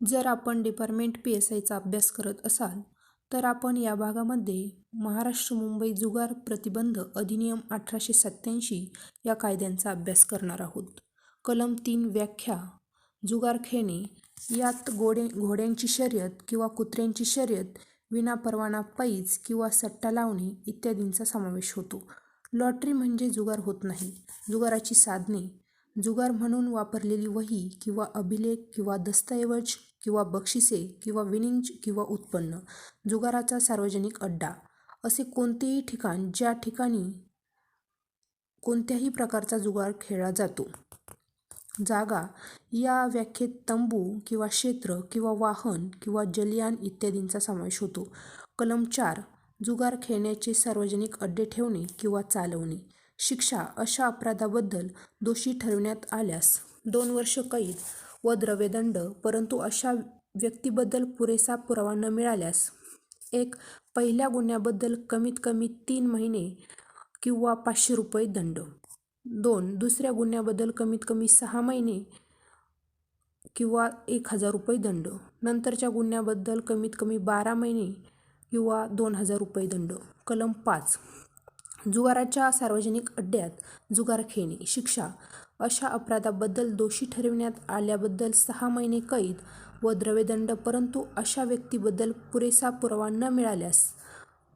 जर आपण डिपार्टमेंट PSIचा अभ्यास करत असाल तर आपण या भागामध्ये महाराष्ट्र मुंबई जुगार प्रतिबंध अधिनियम 1887 या कायद्यांचा अभ्यास करणार आहोत. कलम 3 व्याख्या. जुगार खेळणे यात घोड्यांची शर्यत किंवा कुत्र्यांची शर्यत, विनापरवाना पैज किंवा सट्टा लावणे इत्यादींचा समावेश होतो. लॉटरी म्हणजे जुगार होत नाही. जुगाराची साधने. जुगार म्हणून वापरलेली वही किंवा अभिलेख किंवा दस्तऐवज किंवा बक्षिसे किंवा विनिंग किंवा उत्पन्न. जुगाराचा सार्वजनिक अड्डा. असे कोणतेही ठिकाण ज्या ठिकाणी कोणत्याही प्रकारचा जुगार खेळला जातो. जागा. या व्याख्येत तंबू किंवा क्षेत्र किंवा वाहन किंवा जलयान इत्यादींचा समावेश होतो. कलम 4 जुगार खेळण्याचे सार्वजनिक अड्डे ठेवणे किंवा चालवणे. शिक्षा. अशा अपराधाबद्दल दोषी ठरविण्यात आल्यास 2 वर्ष कैद व द्रव्यदंड, परंतु अशा व्यक्तीबद्दल पुरेसा पुरावा न मिळाल्यास 1. पहिल्या गुन्ह्याबद्दल कमीत कमी 3 महिने किंवा 500 रुपये दंड. 2. दुसऱ्या गुन्ह्याबद्दल कमीत कमी 6 महिने किंवा 1000 रुपये दंड. नंतरच्या गुन्ह्याबद्दल कमीत कमी 12 महिने किंवा 2000 रुपये दंड. कलम 5 जुगाराच्या सार्वजनिक अड्ड्यात जुगार खेळणे. शिक्षा. अशा अपराधाबद्दल दोषी ठरविण्यात आल्याबद्दल 6 महिने कैद व द्रव्यदंड, परंतु अशा व्यक्तीबद्दल पुरेसा पुरावा न मिळाल्यास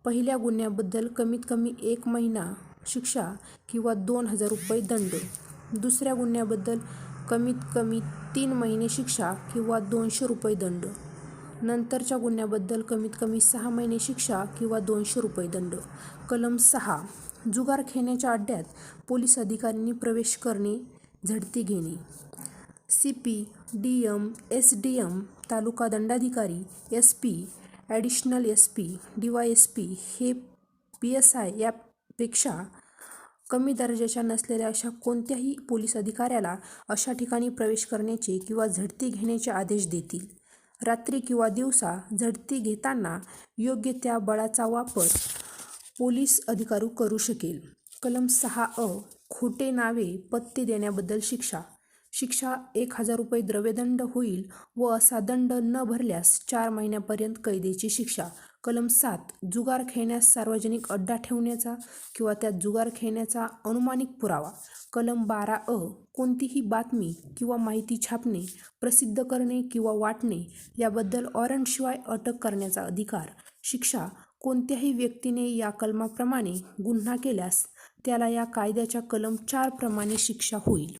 पहिल्या गुन्ह्याबद्दल कमीत कमी 1 महिना शिक्षा किंवा 2000 रुपये दंड. दुसऱ्या गुन्ह्याबद्दल कमीत कमी 3 महिने शिक्षा किंवा 200 रुपये दंड. नंतरच्या गुन्ह्याबद्दल कमीत कमी 6 महिने शिक्षा किंवा 200 रुपये दंड. कलम 6 जुगार खेळण्याच्या अड्ड्यात पोलीस अधिकाऱ्यांनी प्रवेश करणे, झडती घेणे. CP, DM, SDM, तालुका दंडाधिकारी, SP, ॲडिशनल SP, DYSP हे PSI यापेक्षा कमी दर्जाच्या नसलेल्या अशा कोणत्याही पोलीस अधिकाऱ्याला अशा ठिकाणी प्रवेश करण्याचे किंवा झडती घेण्याचे आदेश देतील. रात्री किंवा दिवसा झडती घेताना योग्य त्या बळाचा वापर पोलीस अधिकारी करू शकेल. कलम 6A खोटे नावे पत्ते देण्याबद्दल शिक्षा. शिक्षा 1000 रुपये द्रव्यदंड होईल व असा दंड न भरल्यास 4 महिन्यापर्यंत कैदेची शिक्षा. कलम 7 जुगार खेळण्यास सार्वजनिक अड्डा ठेवण्याचा किंवा त्यात जुगार खेळण्याचा अनुमानिक पुरावा. कलम 12A कोणतीही बातमी किंवा माहिती छापणे, प्रसिद्ध करणे किंवा वाटणे याबद्दल वॉरंटशिवाय अटक करण्याचा अधिकार. शिक्षा. कोणत्याही व्यक्तीने या कलमाप्रमाणे गुन्हा केल्यास त्याला या कायद्याच्या कलम 4 प्रमाणे शिक्षा होईल.